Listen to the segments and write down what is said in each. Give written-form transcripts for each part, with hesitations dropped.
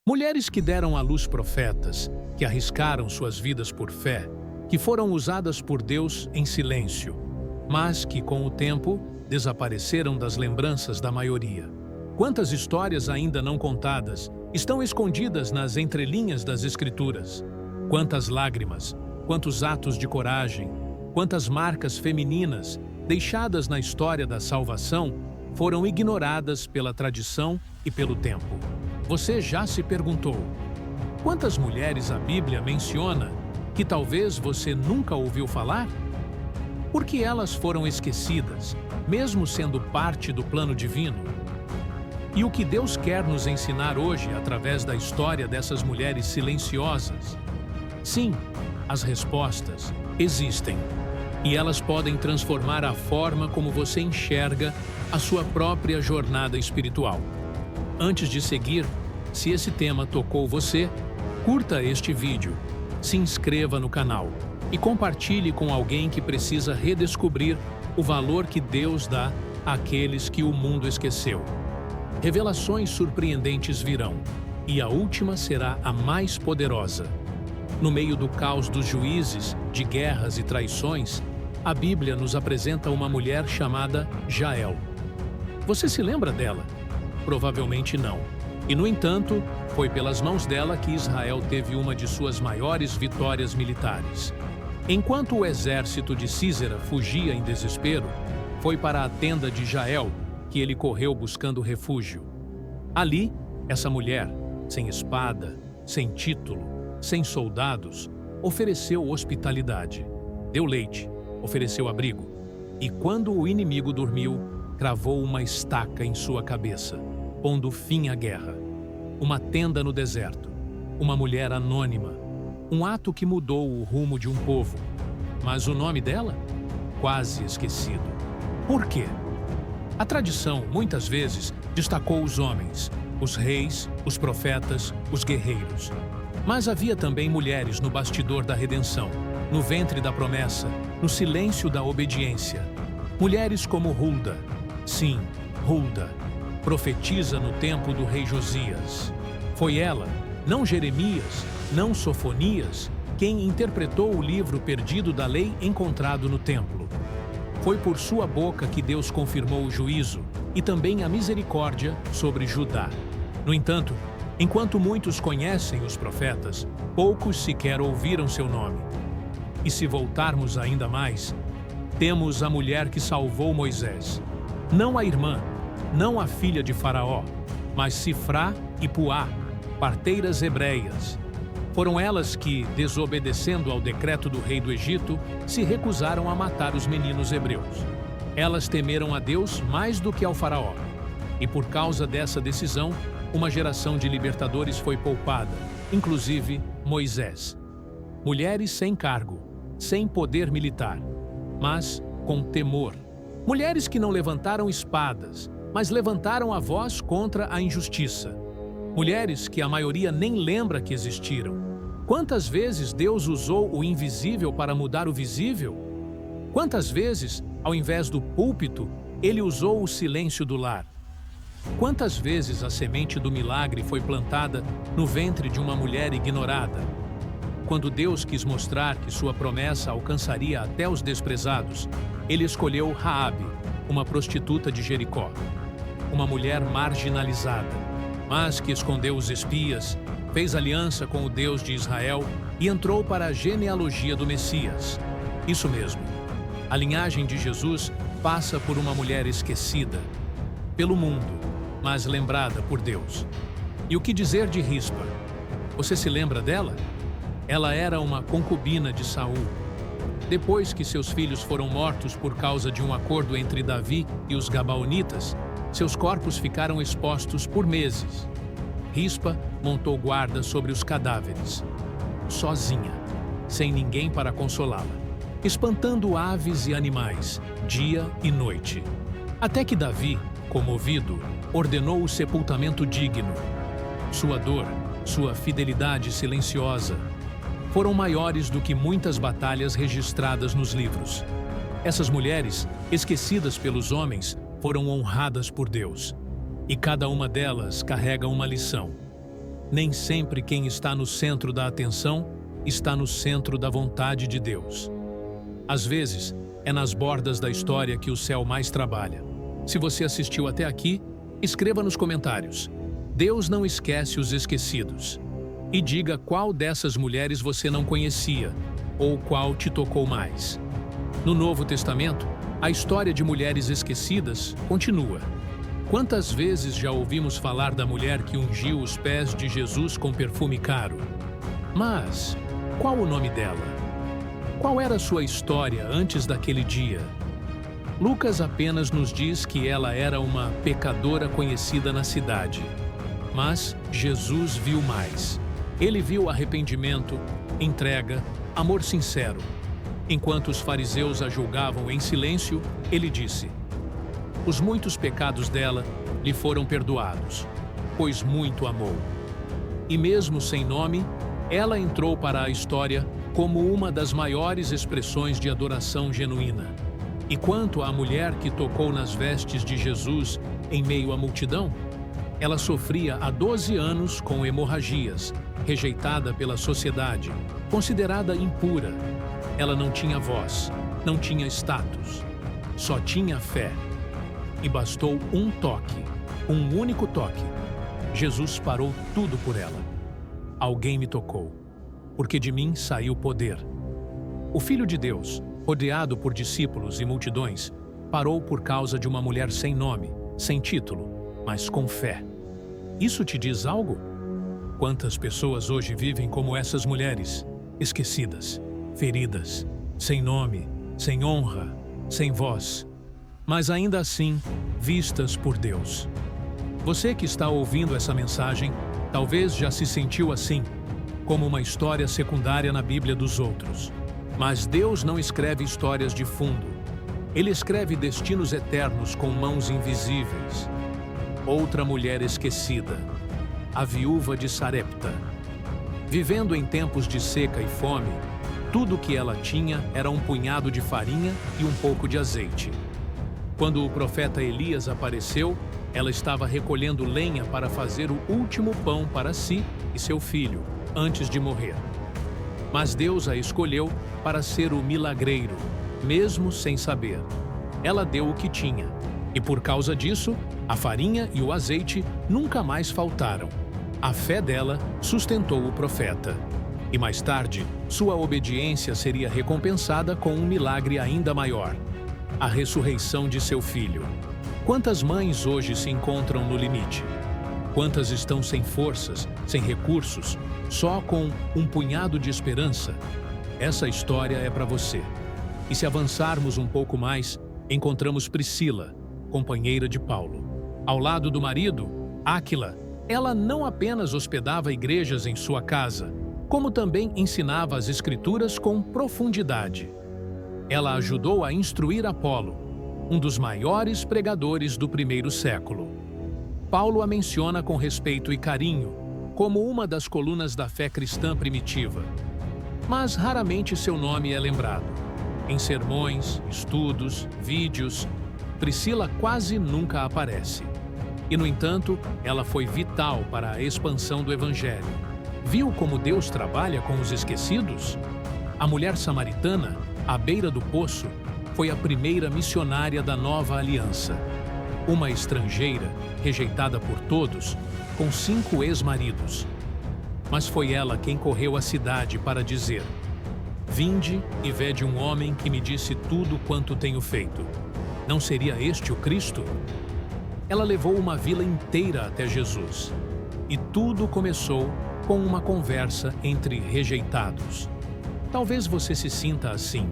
Mulheres que deram à luz profetas, que arriscaram suas vidas por fé, que foram usadas por Deus em silêncio, mas que, com o tempo, desapareceram das lembranças da maioria. Quantas histórias ainda não contadas estão escondidas nas entrelinhas das Escrituras? Quantas lágrimas, quantos atos de coragem, quantas marcas femininas deixadas na história da salvação foram ignoradas pela tradição e pelo tempo. Você já se perguntou: quantas mulheres a Bíblia menciona que talvez você nunca ouviu falar? Por que elas foram esquecidas, mesmo sendo parte do plano divino? E o que Deus quer nos ensinar hoje através da história dessas mulheres silenciosas? Sim, as respostas existem. E elas podem transformar a forma como você enxerga a sua própria jornada espiritual. Antes de seguir, se esse tema tocou você, curta este vídeo, se inscreva no canal e compartilhe com alguém que precisa redescobrir o valor que Deus dá àqueles que o mundo esqueceu. Revelações surpreendentes virão, e a última será a mais poderosa. No meio do caos dos juízes, de guerras e traições, a Bíblia nos apresenta uma mulher chamada Jael. Você se lembra dela? Provavelmente não. E, no entanto, foi pelas mãos dela que Israel teve uma de suas maiores vitórias militares. Enquanto o exército de Sísera fugia em desespero, foi para a tenda de Jael que ele correu buscando refúgio. Ali, essa mulher, sem espada, sem título, sem soldados, ofereceu hospitalidade, deu leite, ofereceu abrigo, e quando o inimigo dormiu, cravou uma estaca em sua cabeça, pondo fim à guerra. Uma tenda no deserto, uma mulher anônima, um ato que mudou o rumo de um povo. Mas o nome dela? Quase esquecido. Por quê? A tradição, muitas vezes, destacou os homens, os reis, os profetas, os guerreiros. Mas havia também mulheres no bastidor da redenção, no ventre da promessa, no silêncio da obediência. Mulheres como Hulda. Sim, Hulda, profetiza no tempo do rei Josias. Foi ela, não Jeremias, não Sofonias, quem interpretou o livro perdido da lei encontrado no templo. Foi por sua boca que Deus confirmou o juízo e também a misericórdia sobre Judá. No entanto, enquanto muitos conhecem os profetas, poucos sequer ouviram seu nome. E se voltarmos ainda mais, temos a mulher que salvou Moisés. Não a irmã, não a filha de Faraó, mas Sifrá e Puá, parteiras hebreias. Foram elas que, desobedecendo ao decreto do rei do Egito, se recusaram a matar os meninos hebreus. Elas temeram a Deus mais do que ao Faraó. E por causa dessa decisão, uma geração de libertadores foi poupada, inclusive Moisés. Mulheres sem cargo, sem poder militar, mas com temor. Mulheres que não levantaram espadas, mas levantaram a voz contra a injustiça. Mulheres que a maioria nem lembra que existiram. Quantas vezes Deus usou o invisível para mudar o visível? Quantas vezes, ao invés do púlpito, Ele usou o silêncio do lar? Quantas vezes a semente do milagre foi plantada no ventre de uma mulher ignorada? Quando Deus quis mostrar que sua promessa alcançaria até os desprezados, Ele escolheu Raabe, uma prostituta de Jericó. Uma mulher marginalizada, mas que escondeu os espias, fez aliança com o Deus de Israel e entrou para a genealogia do Messias. Isso mesmo, a linhagem de Jesus passa por uma mulher esquecida, pelo mundo, mas lembrada por Deus. E o que dizer de Rispa? Você se lembra dela? Ela era uma concubina de Saul. Depois que seus filhos foram mortos por causa de um acordo entre Davi e os Gabaonitas, seus corpos ficaram expostos por meses. Rispa montou guarda sobre os cadáveres, sozinha, sem ninguém para consolá-la, espantando aves e animais, dia e noite. Até que Davi, comovido, ordenou o sepultamento digno. Sua dor, sua fidelidade silenciosa, foram maiores do que muitas batalhas registradas nos livros. Essas mulheres, esquecidas pelos homens, foram honradas por Deus. E cada uma delas carrega uma lição. Nem sempre quem está no centro da atenção está no centro da vontade de Deus. Às vezes, é nas bordas da história que o céu mais trabalha. Se você assistiu até aqui, escreva nos comentários: Deus não esquece os esquecidos. E diga qual dessas mulheres você não conhecia, ou qual te tocou mais. No Novo Testamento, a história de mulheres esquecidas continua. Quantas vezes já ouvimos falar da mulher que ungiu os pés de Jesus com perfume caro? Mas qual o nome dela? Qual era a sua história antes daquele dia? Lucas apenas nos diz que ela era uma pecadora conhecida na cidade. Mas Jesus viu mais. Ele viu arrependimento, entrega, amor sincero. Enquanto os fariseus a julgavam em silêncio, ele disse: os muitos pecados dela lhe foram perdoados, pois muito amou. E mesmo sem nome, ela entrou para a história como uma das maiores expressões de adoração genuína. E quanto à mulher que tocou nas vestes de Jesus em meio à multidão, ela sofria há 12 anos com hemorragias, rejeitada pela sociedade, considerada impura. Ela não tinha voz, não tinha status, só tinha fé. E bastou um toque, um único toque. Jesus parou tudo por ela. Alguém me tocou, porque de mim saiu poder. O Filho de Deus, rodeado por discípulos e multidões, parou por causa de uma mulher sem nome, sem título, mas com fé. Isso te diz algo? Quantas pessoas hoje vivem como essas mulheres, esquecidas, feridas, sem nome, sem honra, sem voz, mas ainda assim vistas por Deus. Você que está ouvindo essa mensagem, talvez já se sentiu assim, como uma história secundária na Bíblia dos outros. Mas Deus não escreve histórias de fundo. Ele escreve destinos eternos com mãos invisíveis. Outra mulher esquecida, a viúva de Sarepta. Vivendo em tempos de seca e fome, tudo o que ela tinha era um punhado de farinha e um pouco de azeite. Quando o profeta Elias apareceu, ela estava recolhendo lenha para fazer o último pão para si e seu filho, antes de morrer. Mas Deus a escolheu para ser o milagreiro, mesmo sem saber. Ela deu o que tinha, e por causa disso, a farinha e o azeite nunca mais faltaram. A fé dela sustentou o profeta. E mais tarde, sua obediência seria recompensada com um milagre ainda maior: a ressurreição de seu filho. Quantas mães hoje se encontram no limite? Quantas estão sem forças, sem recursos, só com um punhado de esperança? Essa história é para você. E se avançarmos um pouco mais, encontramos Priscila, companheira de Paulo. Ao lado do marido, Áquila, ela não apenas hospedava igrejas em sua casa, como também ensinava as Escrituras com profundidade. Ela ajudou a instruir Apolo, um dos maiores pregadores do primeiro século. Paulo a menciona com respeito e carinho, como uma das colunas da fé cristã primitiva. Mas raramente seu nome é lembrado. Em sermões, estudos, vídeos, Priscila quase nunca aparece. E, no entanto, ela foi vital para a expansão do Evangelho. Viu como Deus trabalha com os esquecidos? A mulher samaritana, à beira do poço, foi a primeira missionária da nova aliança. Uma estrangeira, rejeitada por todos, com 5 ex-maridos. Mas foi ela quem correu à cidade para dizer: vinde e vede um homem que me disse tudo quanto tenho feito. Não seria este o Cristo? Ela levou uma vila inteira até Jesus. E tudo começou com uma conversa entre rejeitados. Talvez você se sinta assim,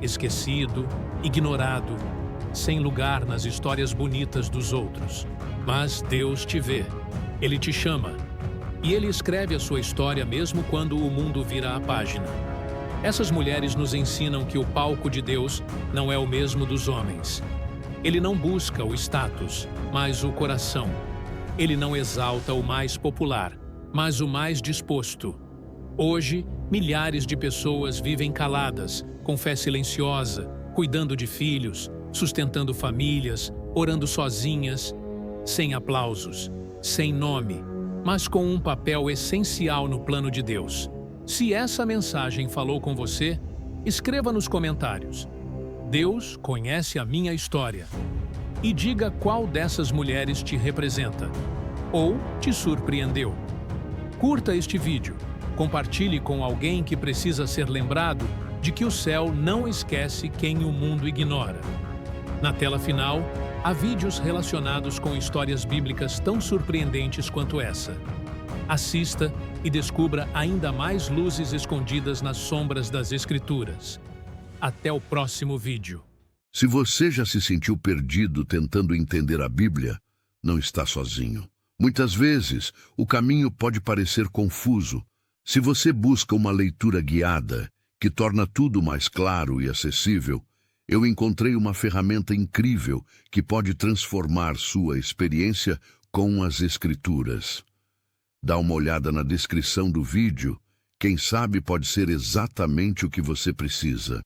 esquecido, ignorado, sem lugar nas histórias bonitas dos outros. Mas Deus te vê, Ele te chama, e Ele escreve a sua história mesmo quando o mundo vira a página. Essas mulheres nos ensinam que o palco de Deus não é o mesmo dos homens. Ele não busca o status, mas o coração. Ele não exalta o mais popular, mas o mais disposto. Hoje, milhares de pessoas vivem caladas, com fé silenciosa, cuidando de filhos, sustentando famílias, orando sozinhas, sem aplausos, sem nome, mas com um papel essencial no plano de Deus. Se essa mensagem falou com você, escreva nos comentários: Deus conhece a minha história. E diga qual dessas mulheres te representa ou te surpreendeu. Curta este vídeo, compartilhe com alguém que precisa ser lembrado de que o céu não esquece quem o mundo ignora. Na tela final, há vídeos relacionados com histórias bíblicas tão surpreendentes quanto essa. Assista e descubra ainda mais luzes escondidas nas sombras das Escrituras. Até o próximo vídeo. Se você já se sentiu perdido tentando entender a Bíblia, não está sozinho. Muitas vezes, o caminho pode parecer confuso. Se você busca uma leitura guiada, que torna tudo mais claro e acessível, eu encontrei uma ferramenta incrível que pode transformar sua experiência com as Escrituras. Dá uma olhada na descrição do vídeo, quem sabe pode ser exatamente o que você precisa.